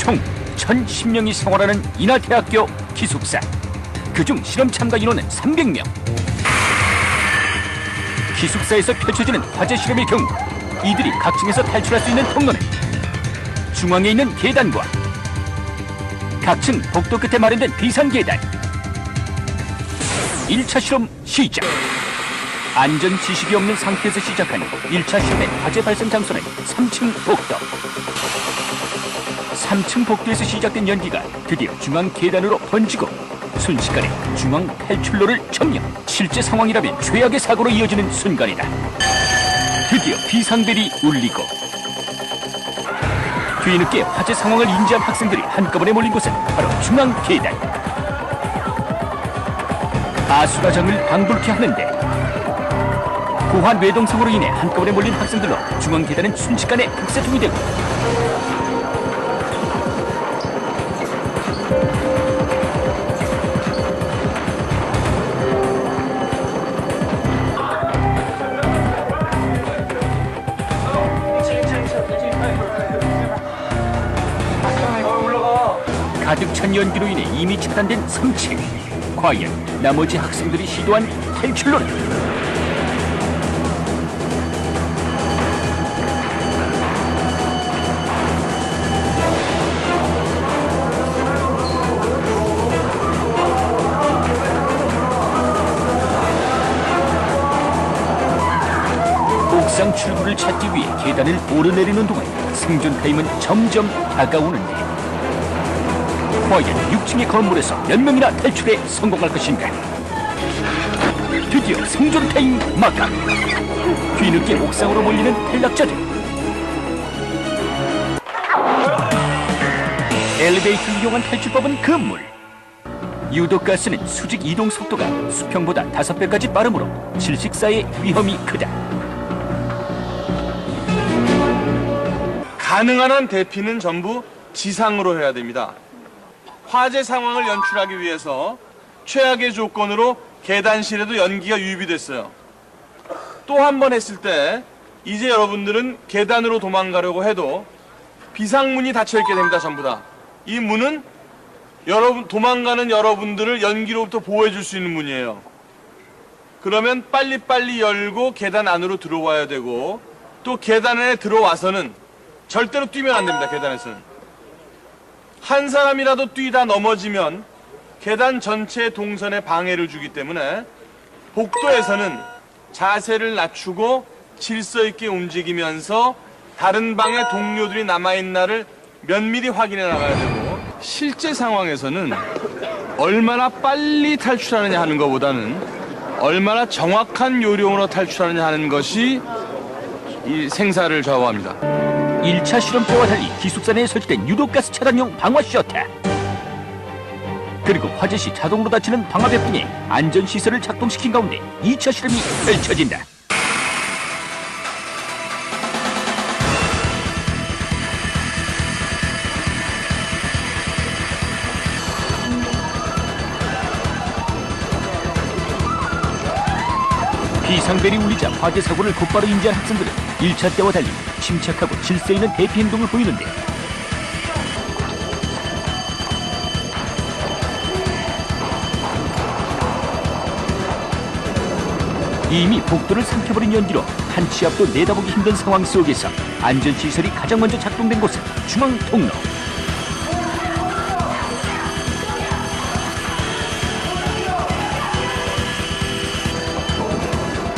총 1,010명이 생활하는 인하대학교 기숙사. 그중 실험 참가 인원은 300명. 기숙사에서 펼쳐지는 화재 실험의 경우 이들이 각 층에서 탈출할 수 있는 통로는 중앙에 있는 계단과 각 층 복도 끝에 마련된 비상계단. 1차 실험 시작. 안전 지식이 없는 상태에서 시작한 1차 실험의 화재 발생 장소는 3층 복도. 3층 복도에서 시작된 연기가 드디어 중앙 계단으로 번지고 순식간에 중앙 탈출로를 점령. 실제 상황이라면 최악의 사고로 이어지는 순간이다. 드디어 비상벨이 울리고 뒤늦게 화재 상황을 인지한 학생들이 한꺼번에 몰린 곳은 바로 중앙 계단. 아수라장을 방불케 하는데 고환 뇌동성으로 인해 한꺼번에 몰린 학생들로 중앙 계단은 순식간에 극세통이 되고 가득 찬 연기로 인해 이미 차단된 3층. 과연 나머지 학생들이 시도한 탈출로는? 옥상 출구를 찾기 위해 계단을 오르내리는 동안 생존 타임은 점점 다가오는데 과연 6층의 건물에서 몇 명이나 탈출에 성공할 것인가? 드디어 생존 타임 마감. 뒤늦게 옥상으로 몰리는 탈락자들. 엘리베이터를 이용한 탈출법은 금물. 유독가스는 수직 이동 속도가 수평보다 5배까지 빠르므로 질식사의 위험이 크다. 가능한 한 대피는 전부 지상으로 해야 됩니다. 화재 상황을 연출하기 위해서 최악의 조건으로 계단실에도 연기가 유입됐어요. 또 한 번 했을 때 이제 여러분들은 계단으로 도망가려고 해도 비상문이 닫혀있게 됩니다. 전부 다. 이 문은 도망가는 여러분들을 연기로부터 보호해줄 수 있는 문이에요. 그러면 빨리빨리 열고 계단 안으로 들어와야 되고 또 계단 안에 들어와서는 절대로 뛰면 안 됩니다. 계단에서는. 한 사람이라도 뛰다 넘어지면 계단 전체의 동선에 방해를 주기 때문에 복도에서는 자세를 낮추고 질서 있게 움직이면서 다른 방에 동료들이 남아있나를 면밀히 확인해 나가야 되고 실제 상황에서는 얼마나 빨리 탈출하느냐 하는 것보다는 얼마나 정확한 요령으로 탈출하느냐 하는 것이 이 생사를 좌우합니다. 1차 실험 때와 달리 기숙사 내에 설치된 유독가스 차단용 방화 셔터. 그리고 화재 시 자동으로 닫히는 방화벽 등의 안전시설을 작동시킨 가운데 2차 실험이 펼쳐진다. 비상벨이 울리자 화재 사고를 곧바로 인지한 학생들은 1차 때와 달리 침착하고 질서 있는 대피 행동을 보이는데 이미 복도를 삼켜버린 연기로 한 치 앞도 내다보기 힘든 상황 속에서 안전시설이 가장 먼저 작동된 곳은 중앙 통로.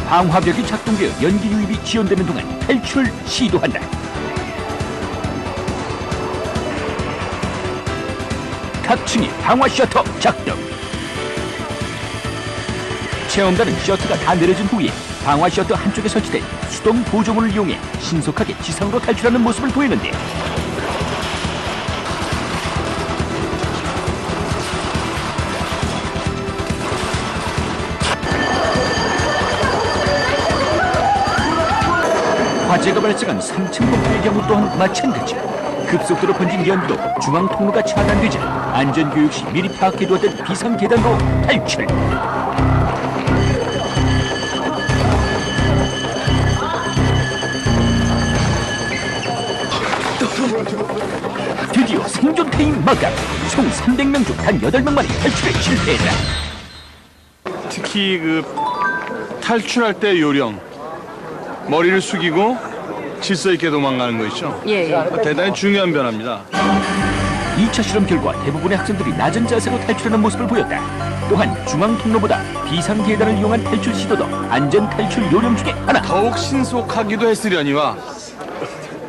방화벽이 작동되어 연기 유입이 지연되는 동안 탈출 시도한다. 각 층에 방화 셔터 작동. 체험단은 셔터가 다 내려진 후에 방화 셔터 한쪽에 설치된 수동 보조문을 이용해 신속하게 지상으로 탈출하는 모습을 보이는데 화재가 발생한 3층 복도의 경우 또한 마찬가지. 급속도로 번진 연기로 중앙 통로가 차단되자 안전교육 시 미리 파악해두었던 비상계단으로 탈출. 드디어 생존 타임 마감. 총 300명 중 단 8명만이 탈출에 실패했다. 특히 탈출할 때 요령, 머리를 숙이고 질서 있게 도망가는 거 있죠? 예. 대단히 중요한 변화입니다. 2차 실험 결과 대부분의 학생들이 낮은 자세로 탈출하는 모습을 보였다. 또한 중앙 통로보다 비상 계단을 이용한 탈출 시도도 안전 탈출 요령 중에 하나. 더욱 신속하기도 했으려니와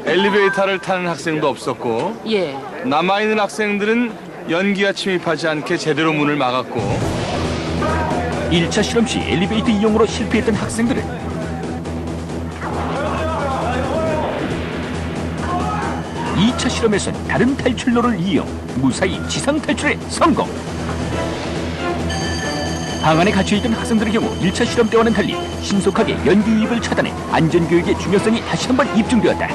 엘리베이터를 타는 학생도 없었고 예. 남아있는 학생들은 연기가 침입하지 않게 제대로 문을 막았고 1차 실험 시 엘리베이터 이용으로 실패했던 학생들은 2차 실험에선 다른 탈출로를 이용 무사히 지상 탈출에 성공. 방 안에 갇혀있던 학생들의 경우 1차 실험 때와는 달리 신속하게 연기 유입을 차단해 안전교육의 중요성이 다시 한번 입증되었다.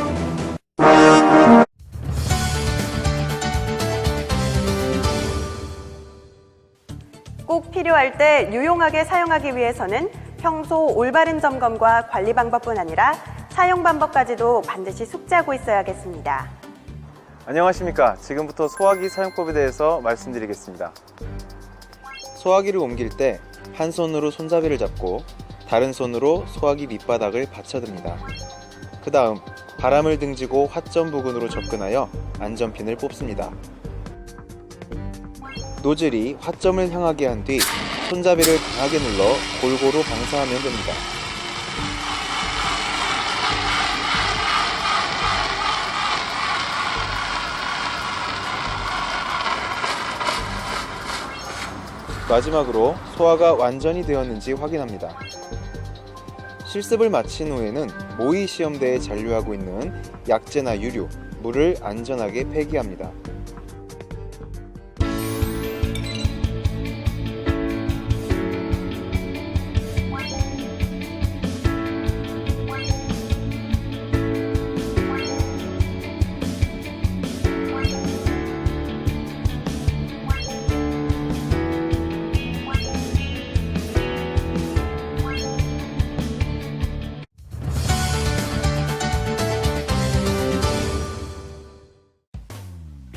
꼭 필요할 때 유용하게 사용하기 위해서는 평소 올바른 점검과 관리 방법뿐 아니라 사용 방법까지도 반드시 숙지하고 있어야겠습니다. 안녕하십니까. 지금부터 소화기 사용법에 대해서 말씀드리겠습니다. 소화기를 옮길 때 한 손으로 손잡이를 잡고 다른 손으로 소화기 밑바닥을 받쳐듭니다. 그 다음 바람을 등지고 화점 부근으로 접근하여 안전핀을 뽑습니다. 노즐이 화점을 향하게 한 뒤 손잡이를 강하게 눌러 골고루 방사하면 됩니다. 마지막으로 소화가 완전히 되었는지 확인합니다. 실습을 마친 후에는 모의 시험대에 잔류하고 있는 약재나 유류, 물을 안전하게 폐기합니다.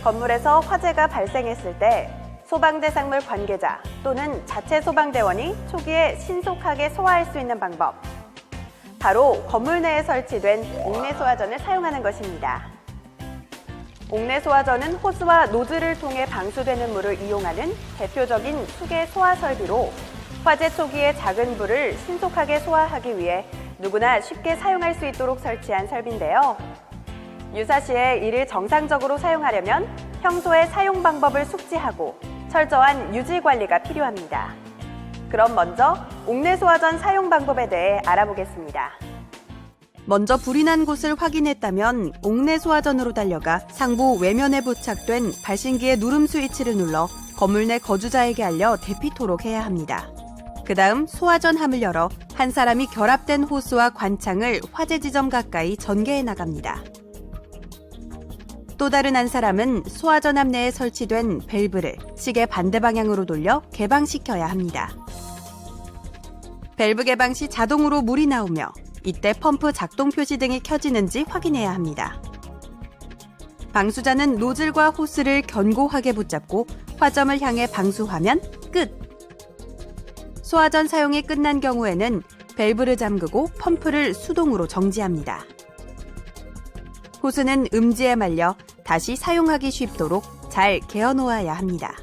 건물에서 화재가 발생했을 때 소방대상물 관계자 또는 자체 소방대원이 초기에 신속하게 소화할 수 있는 방법. 바로 건물 내에 설치된 옥내소화전을 사용하는 것입니다. 옥내소화전은 호스와 노즐을 통해 방수되는 물을 이용하는 대표적인 수계 소화 설비로 화재 초기에 작은 불을 신속하게 소화하기 위해 누구나 쉽게 사용할 수 있도록 설치한 설비인데요. 유사시에 이를 정상적으로 사용하려면 평소에 사용 방법을 숙지하고 철저한 유지 관리가 필요합니다. 그럼 먼저 옥내소화전 사용 방법에 대해 알아보겠습니다. 먼저 불이 난 곳을 확인했다면 옥내소화전으로 달려가 상부 외면에 부착된 발신기의 누름 스위치를 눌러 건물 내 거주자에게 알려 대피토록 해야 합니다. 그 다음 소화전 함을 열어 한 사람이 결합된 호스와 관창을 화재 지점 가까이 전개해 나갑니다. 또 다른 한 사람은 소화전 함 내에 설치된 밸브를 시계 반대 방향으로 돌려 개방시켜야 합니다. 밸브 개방 시 자동으로 물이 나오며 이때 펌프 작동 표시 등이 켜지는지 확인해야 합니다. 방수자는 노즐과 호스를 견고하게 붙잡고 화점을 향해 방수하면 끝! 소화전 사용이 끝난 경우에는 밸브를 잠그고 펌프를 수동으로 정지합니다. 호스는 음지에 말려 다시 사용하기 쉽도록 잘 개어 놓아야 합니다.